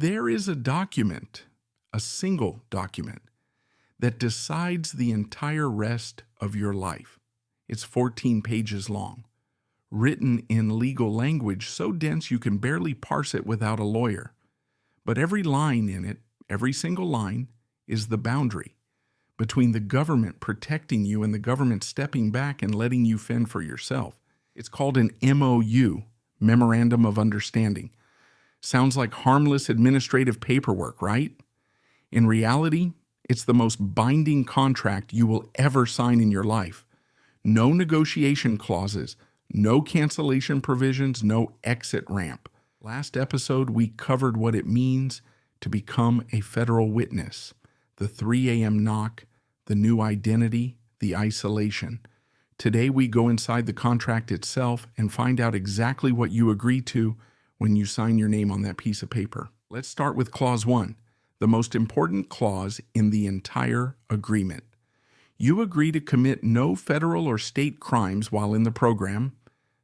There is a document, a single document, that decides the entire rest of your life. It's 14 pages long, written in legal language so dense you can barely parse it without a lawyer. But every line in it, every single line, is the boundary between the government protecting you and the government stepping back and letting you fend for yourself. It's called an MOU, Memorandum of Understanding. Sounds like harmless administrative paperwork, right? In reality, it's the most binding contract you will ever sign in your life. No negotiation clauses, no cancellation provisions, no exit ramp. Last episode, we covered what it means to become a federal witness, the 3 a.m. knock, the new identity, the isolation. Today, we go inside the contract itself and find out exactly what you agree to when you sign your name on that piece of paper. Let's start with Clause 1, the most important clause in the entire agreement. You agree to commit no federal or state crimes while in the program.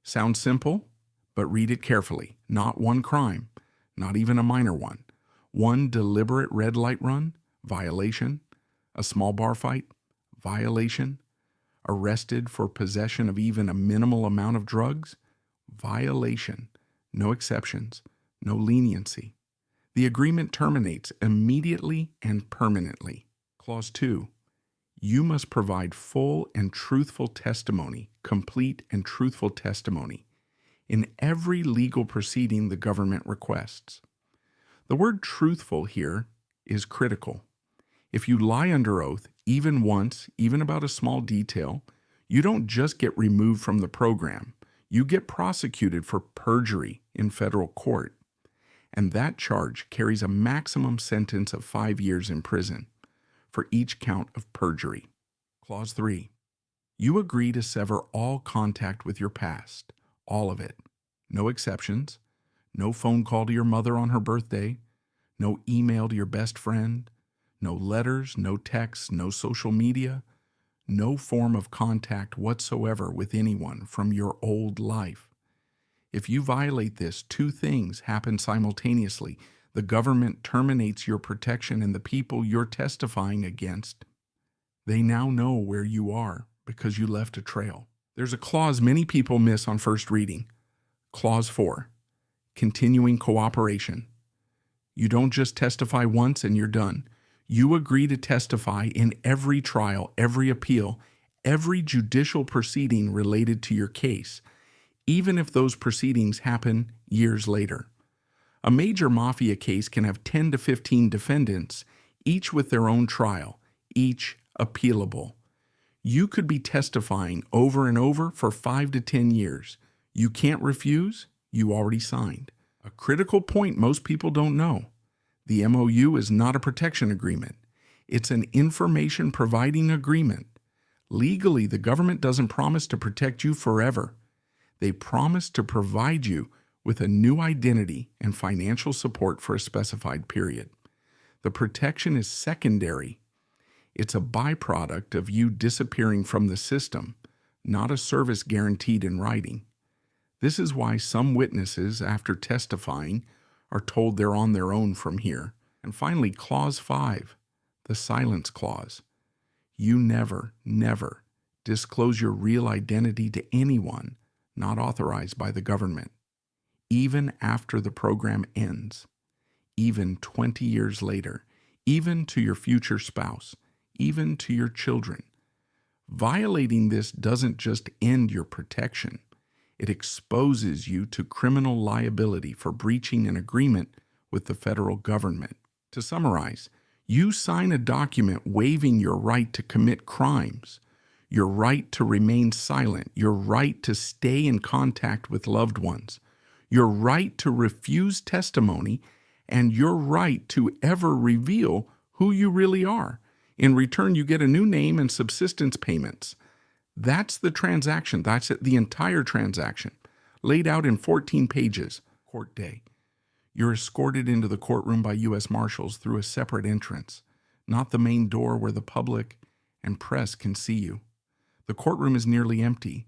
Sounds simple, but read it carefully. Not one crime, not even a minor one. One deliberate red light run, violation. A small bar fight, violation. Arrested for possession of even a minimal amount of drugs, violation. No exceptions, no leniency. The agreement terminates immediately and permanently. Clause 2. You must provide full and truthful testimony, complete and truthful testimony, in every legal proceeding the government requests. The word truthful here is critical. If you lie under oath, even once, even about a small detail, you don't just get removed from the program. You get prosecuted for perjury in federal court. And that charge carries a maximum sentence of 5 years in prison for each count of perjury. Clause 3. You agree to sever all contact with your past, all of it. No exceptions, no phone call to your mother on her birthday, no email to your best friend, no letters, no texts, no social media, no form of contact whatsoever with anyone from your old life. If you violate this, 2 things happen simultaneously. The government terminates your protection, and the people you're testifying against, they now know where you are because you left a trail. There's a clause many people miss on first reading. Clause 4, continuing cooperation. You don't just testify once and you're done. You agree to testify in every trial, every appeal, every judicial proceeding related to your case, even if those proceedings happen years later. A major mafia case can have 10 to 15 defendants, each with their own trial, each appealable. You could be testifying over and over for 5 to 10 years. You can't refuse, you already signed. A critical point most people don't know. The MOU is not a protection agreement. It's an information providing agreement. Legally, the government doesn't promise to protect you forever. They promise to provide you with a new identity and financial support for a specified period. The protection is secondary. It's a byproduct of you disappearing from the system, not a service guaranteed in writing. This is why some witnesses, after testifying, are told they're on their own from here. And finally, Clause 5, the silence clause. You never, never disclose your real identity to anyone not authorized by the government, even after the program ends, even 20 years later, even to your future spouse, even to your children. Violating this doesn't just end your protection. It exposes you to criminal liability for breaching an agreement with the federal government. To summarize, you sign a document waiving your right to commit crimes, your right to remain silent, your right to stay in contact with loved ones, your right to refuse testimony, and your right to ever reveal who you really are. In return, you get a new name and subsistence payments. That's the transaction. That's the entire transaction, laid out in 14 pages. Court day. You're escorted into the courtroom by US Marshals through a separate entrance, not the main door where the public and press can see you. The courtroom is nearly empty.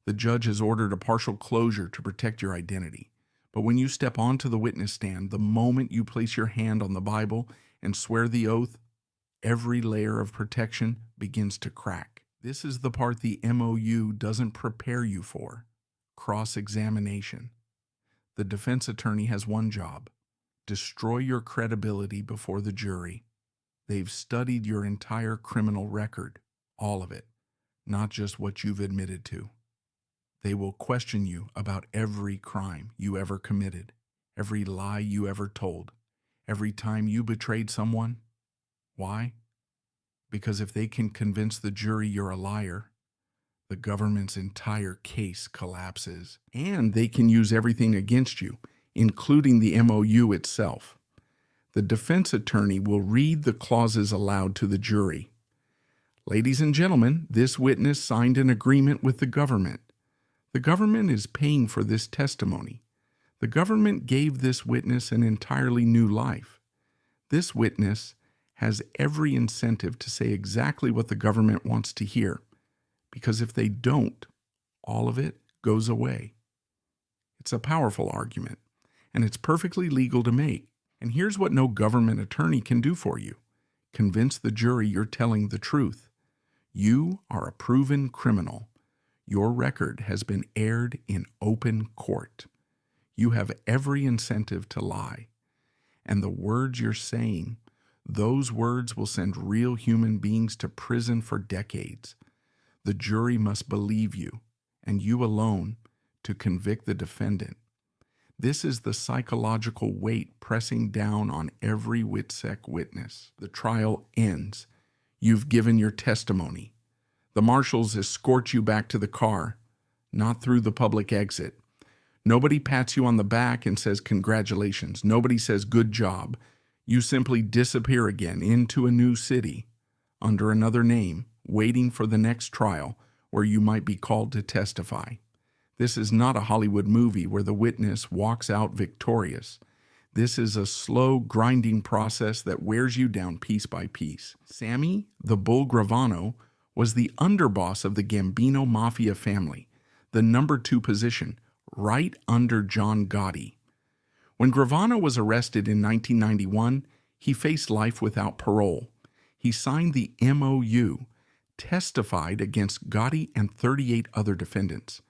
The judge has ordered a partial closure to protect your identity. But when you step onto the witness stand, the moment you place your hand on the Bible and swear the oath, every layer of protection begins to crack. This is the part the MOU doesn't prepare you for: cross-examination. The defense attorney has one job: destroy your credibility before the jury. They've studied your entire criminal record, all of it, not just what you've admitted to. They will question you about every crime you ever committed, every lie you ever told, every time you betrayed someone. Why? Because if they can convince the jury you're a liar, the government's entire case collapses, and they can use everything against you, including the MOU itself. The defense attorney will read the clauses aloud to the jury. Ladies and gentlemen, this witness signed an agreement with the government. The government is paying for this testimony. The government gave this witness an entirely new life. This witness has every incentive to say exactly what the government wants to hear, because if they don't, all of it goes away. It's a powerful argument, and it's perfectly legal to make. And here's what no government attorney can do for you: convince the jury you're telling the truth. You are a proven criminal. Your record has been aired in open court. You have every incentive to lie. And the words you're saying, those words will send real human beings to prison for decades. The jury must believe you, and you alone, to convict the defendant. This is the psychological weight pressing down on every WITSEC witness. The trial ends. You've given your testimony. The marshals escort you back to the car, not through the public exit. Nobody pats you on the back and says congratulations. Nobody says good job. You simply disappear again into a new city, under another name, waiting for the next trial where you might be called to testify. This is not a Hollywood movie where the witness walks out victorious. This is a slow, grinding process that wears you down piece by piece. Sammy, the Bull Gravano, was the underboss of the Gambino mafia family, the number 2 position, right under John Gotti. When Gravano was arrested in 1991, he faced life without parole. He signed the MOU, testified against Gotti and 38 other defendants.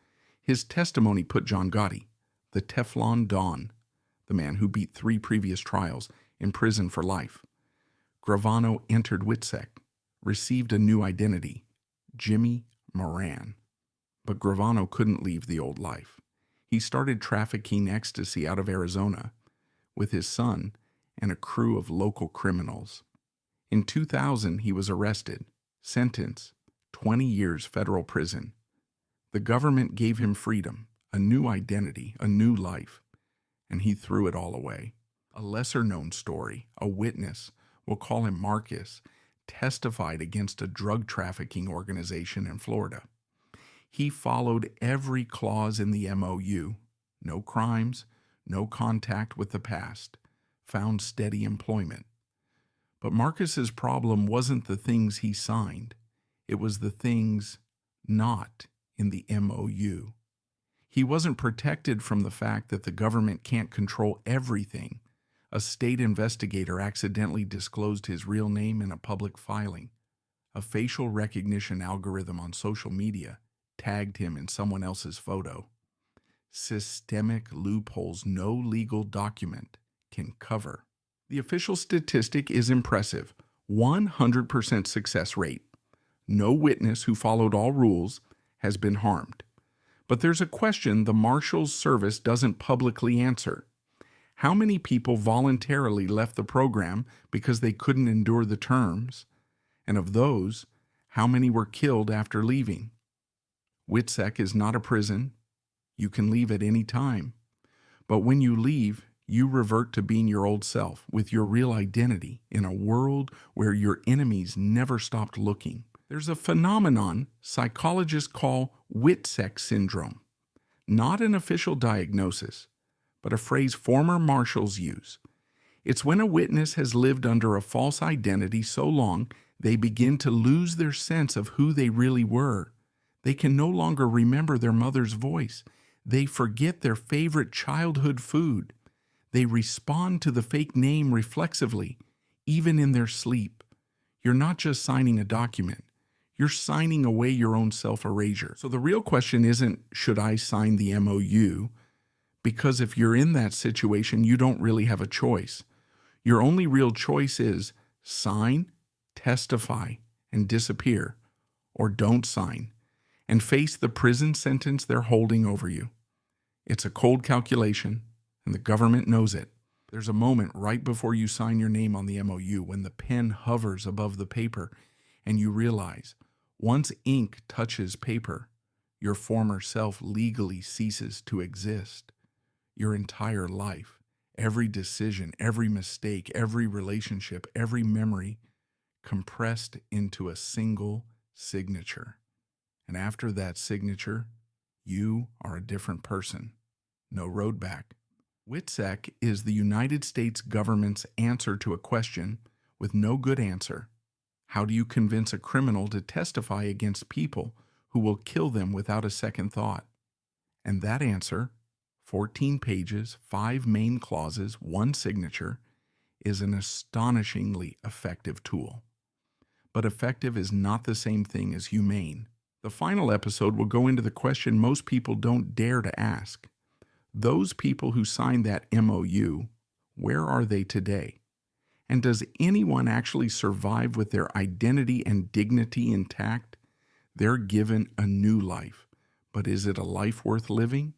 His testimony put John Gotti, the Teflon Don, the man who beat 3 previous trials, in prison for life. Gravano entered WITSEC, received a new identity, Jimmy Moran. But Gravano couldn't leave the old life. He started trafficking ecstasy out of Arizona with his son and a crew of local criminals. In 2000, he was arrested, sentenced, 20 years federal prison. The government gave him freedom, a new identity, a new life, and he threw it all away. A lesser-known story, a witness, we'll call him Marcus, testified against a drug trafficking organization in Florida. He followed every clause in the MOU: no crimes, no contact with the past, found steady employment. But Marcus's problem wasn't the things he signed. It was the things not in the MOU. He wasn't protected from the fact that the government can't control everything. A state investigator accidentally disclosed his real name in a public filing. A facial recognition algorithm on social media tagged him in someone else's photo. Systemic loopholes no legal document can cover. The official statistic is impressive: 100% success rate. No witness who followed all rules has been harmed. But there's a question the Marshals Service doesn't publicly answer. How many people voluntarily left the program because they couldn't endure the terms? And of those, how many were killed after leaving? WITSEC is not a prison. You can leave at any time. But when you leave, you revert to being your old self with your real identity in a world where your enemies never stopped looking. There's a phenomenon psychologists call WITSEC syndrome. Not an official diagnosis, but a phrase former marshals use. It's when a witness has lived under a false identity so long they begin to lose their sense of who they really were. They can no longer remember their mother's voice. They forget their favorite childhood food. They respond to the fake name reflexively, even in their sleep. You're not just signing a document. You're signing away your own self-erasure. So the real question isn't, should I sign the MOU? Because if you're in that situation, you don't really have a choice. Your only real choice is sign, testify, and disappear, or don't sign, and face the prison sentence they're holding over you. It's a cold calculation, and the government knows it. There's a moment right before you sign your name on the MOU when the pen hovers above the paper, and you realize, once ink touches paper, your former self legally ceases to exist. Your entire life, every decision, every mistake, every relationship, every memory, compressed into a single signature. And after that signature, you are a different person. No road back. WITSEC is the United States government's answer to a question with no good answer. How do you convince a criminal to testify against people who will kill them without a second thought? And that answer, 14 pages, 5 main clauses, 1 signature, is an astonishingly effective tool. But effective is not the same thing as humane. The final episode will go into the question most people don't dare to ask. Those people who signed that MOU, where are they today? And does anyone actually survive with their identity and dignity intact? They're given a new life, but is it a life worth living?